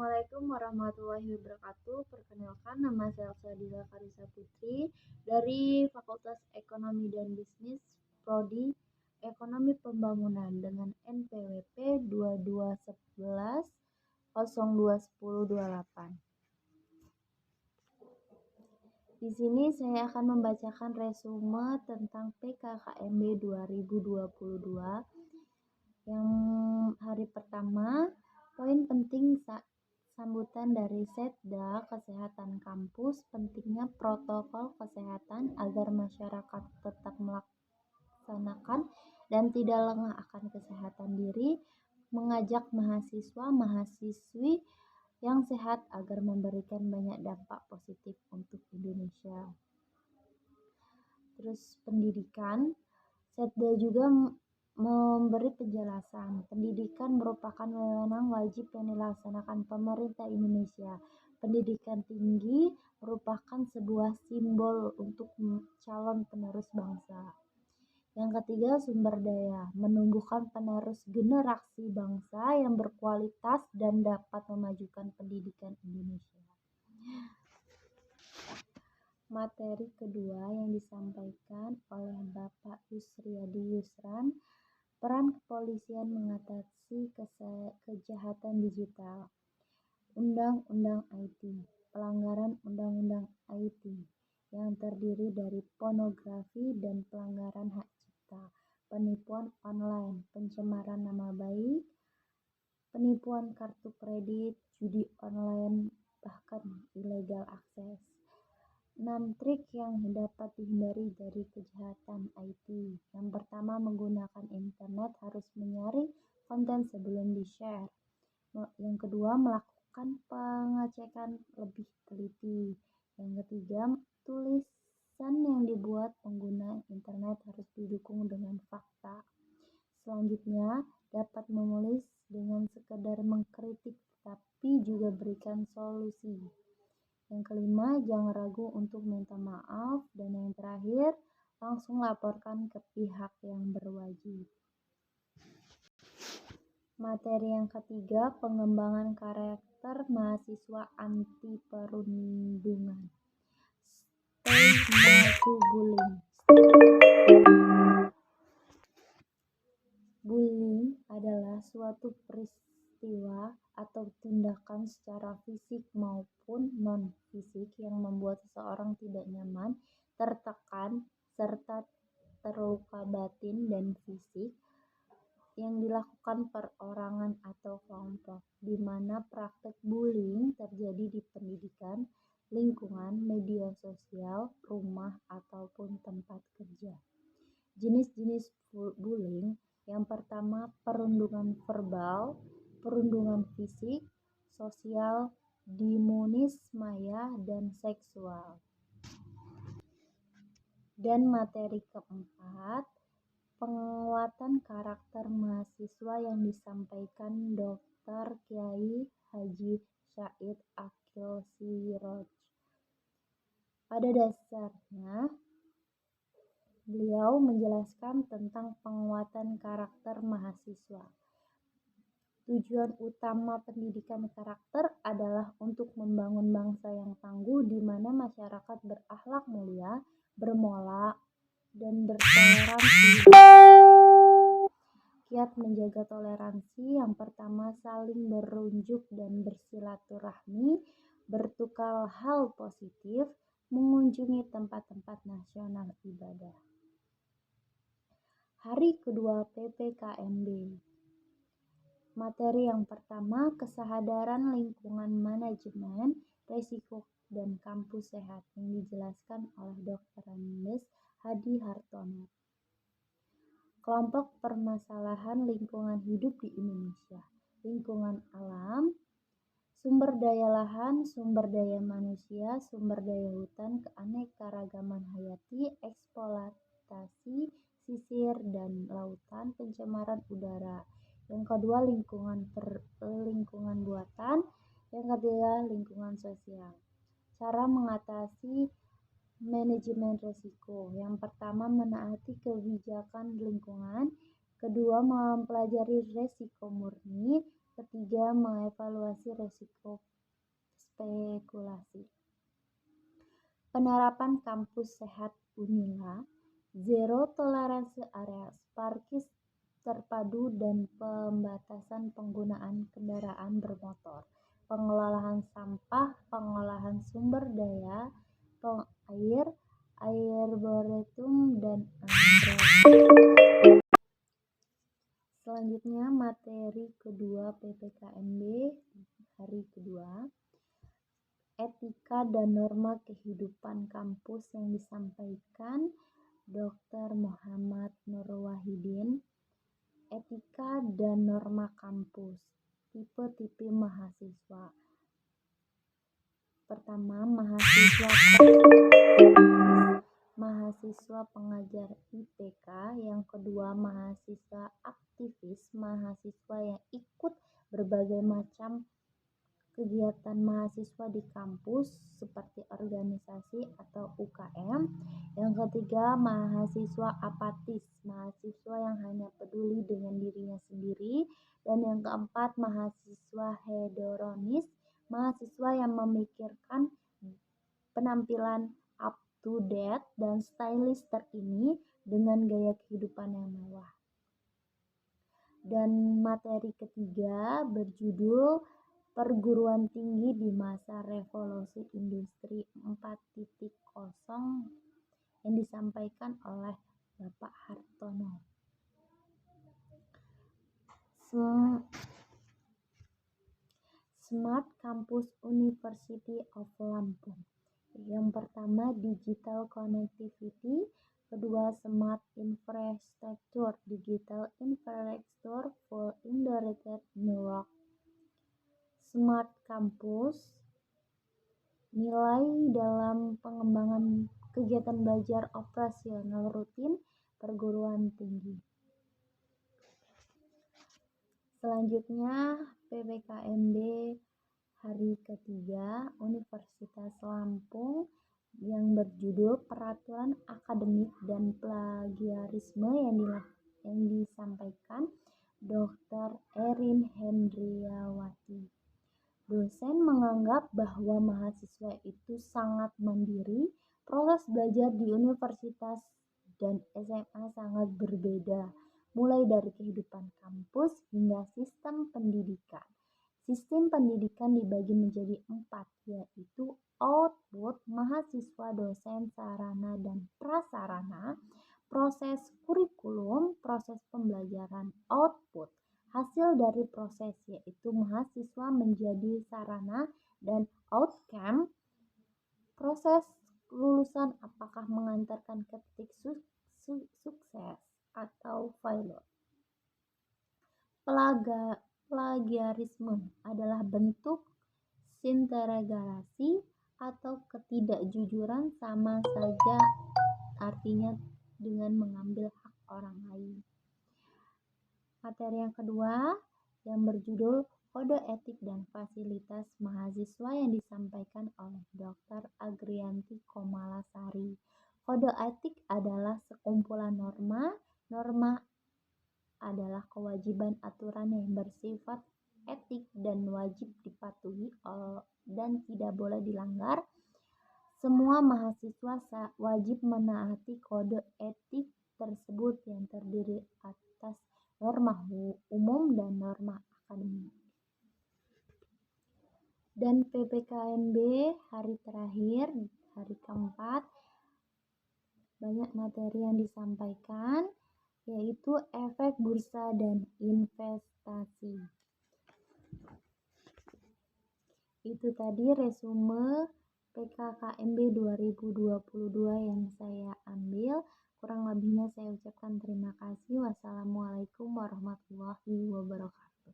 Assalamualaikum warahmatullahi wabarakatuh. Perkenalkan, nama saya Elsa Karisa Putri dari Fakultas Ekonomi dan Bisnis Prodi Ekonomi Pembangunan dengan NPWP 2211 021028. Di sini saya akan membacakan resume tentang PKKMB 2022 yang hari pertama. Poin penting sambutan dari Setda Kesehatan Kampus, pentingnya protokol kesehatan agar masyarakat tetap melaksanakan dan tidak lengah akan kesehatan diri, mengajak mahasiswa-mahasiswi yang sehat agar memberikan banyak dampak positif untuk Indonesia. Terus pendidikan, Setda juga memberi penjelasan, pendidikan merupakan wewenang wajib yang dilaksanakan pemerintah Indonesia. Pendidikan tinggi merupakan sebuah simbol untuk calon penerus bangsa. Yang ketiga, sumber daya, menumbuhkan penerus generasi bangsa yang berkualitas dan dapat memajukan pendidikan Indonesia. Materi kedua yang disampaikan oleh Bapak Yusriyadi Yusran, peran kepolisian mengatasi kejahatan digital. Undang-Undang IT, pelanggaran Undang-Undang IT yang terdiri dari pornografi dan pelanggaran hak cipta, penipuan online, pencemaran nama baik, penipuan kartu kredit, judi online, bahkan illegal akses. 6 trik yang dapat dihindari dari kejahatan IT. Yang pertama, menggunakan internet harus menyaring konten sebelum di-share. Yang kedua, melakukan pengecekan lebih teliti. Yang ketiga, tulisan yang dibuat pengguna internet harus didukung dengan fakta. Selanjutnya, dapat menulis dengan sekedar mengkritik tapi juga berikan solusi. Yang kelima, jangan ragu untuk minta maaf. Dan yang terakhir, langsung laporkan ke pihak yang berwajib. Materi yang ketiga, pengembangan karakter mahasiswa anti perundungan. Stay no to bullying. Bullying adalah suatu peristiwa atau tindakan secara fisik maupun non-fisik yang membuat seseorang tidak nyaman, tertekan, serta terluka batin dan fisik yang dilakukan perorangan atau kelompok, di mana praktek bullying terjadi di pendidikan, lingkungan, media sosial, rumah, ataupun tempat kerja. Jenis-jenis bullying, yang pertama perundungan verbal, perundungan fisik, sosial, dimonis maya, dan seksual. Dan materi keempat, penguatan karakter mahasiswa yang disampaikan Dr. Kiai Haji Syahid Akil Siroj. Pada dasarnya, beliau menjelaskan tentang penguatan karakter mahasiswa. Tujuan utama pendidikan karakter adalah untuk membangun bangsa yang tangguh di mana masyarakat berakhlak mulia, bermoral, dan bertoleransi. Kiat menjaga toleransi, yang pertama saling berunjuk dan bersilaturahmi, bertukar hal positif, mengunjungi tempat-tempat nasional ibadah. Hari kedua PPKMB. Materi yang pertama, kesadaran lingkungan manajemen, resiko dan kampus sehat yang dijelaskan oleh Dr. Andes Hadi Hartono. Kelompok permasalahan lingkungan hidup di Indonesia, lingkungan alam, sumber daya lahan, sumber daya manusia, sumber daya hutan, keanekaragaman hayati, eksploitasi sisir dan lautan, pencemaran udara. Yang kedua, lingkungan buatan. Yang ketiga, lingkungan sosial. Cara mengatasi manajemen risiko. Yang pertama, menaati kebijakan lingkungan. Kedua, mempelajari risiko murni. ketiga, mengevaluasi risiko spekulasi. Penerapan kampus sehat Unila, zero toleransi area parkir terpadu dan pembatasan penggunaan kendaraan bermotor, pengelolaan sampah, pengolahan sumber daya air, arboretum, dan Selanjutnya, materi kedua PPKMB hari kedua, etika dan norma kehidupan kampus yang disampaikan Dr. Muhammad Nur Wahidin. Etika dan norma kampus, tipe-tipe mahasiswa. Pertama, mahasiswa pengajar IPK. Yang kedua, mahasiswa aktivis, mahasiswa yang ikut berbagai macam kegiatan mahasiswa di kampus seperti organisasi atau UKM. Yang ketiga, mahasiswa apatis, mahasiswa yang hanya peduli dengan dirinya sendiri. Dan yang keempat, mahasiswa hedonis, mahasiswa yang memikirkan penampilan up to date dan stylish terkini dengan gaya kehidupan yang mewah. Dan materi ketiga berjudul Perguruan Tinggi di Masa Revolusi Industri 4.0 yang disampaikan oleh Bapak Hartono. Smart Campus University of Lampung. Yang pertama, digital connectivity. Kedua, smart infrastructure, digital infrastructure for integrated network. Smart Campus, nilai dalam pengembangan kegiatan belajar operasional rutin perguruan tinggi. Selanjutnya, PPKMB hari ketiga Universitas Lampung yang berjudul Peraturan Akademik dan Plagiarisme yang disampaikan Dr. Erin Hendriawati. Dosen menganggap bahwa mahasiswa itu sangat mandiri. Proses belajar di universitas dan SMA sangat berbeda, mulai dari kehidupan kampus hingga sistem pendidikan. Sistem pendidikan dibagi menjadi 4, yaitu output, mahasiswa, dosen, sarana, dan prasarana, proses kurikulum, proses pembelajaran, output, hasil dari proses, yaitu mahasiswa menjadi sarana, dan outcome, proses lulusan apakah mengantarkan ke titik sukses atau failure. Plagiarisme adalah bentuk sintegrasi atau ketidakjujuran, sama saja artinya dengan mengambil hak orang lain. Materi yang kedua yang berjudul Kode Etik dan Fasilitas Mahasiswa yang disampaikan oleh Dr. Agrianti Komalasari. Kode etik adalah sekumpulan norma. Norma adalah kewajiban aturan yang bersifat etik dan wajib dipatuhi dan tidak boleh dilanggar. Semua mahasiswa wajib menaati kode etik tersebut yang terdiri atas norma umum dan norma akademik. Dan PPKMB hari terakhir, hari keempat, banyak materi yang disampaikan, yaitu efek bursa dan investasi. Itu tadi resume PKKMB 2022 yang saya ambil. Kurang lebihnya saya ucapkan terima kasih. Wassalamualaikum warahmatullahi wabarakatuh.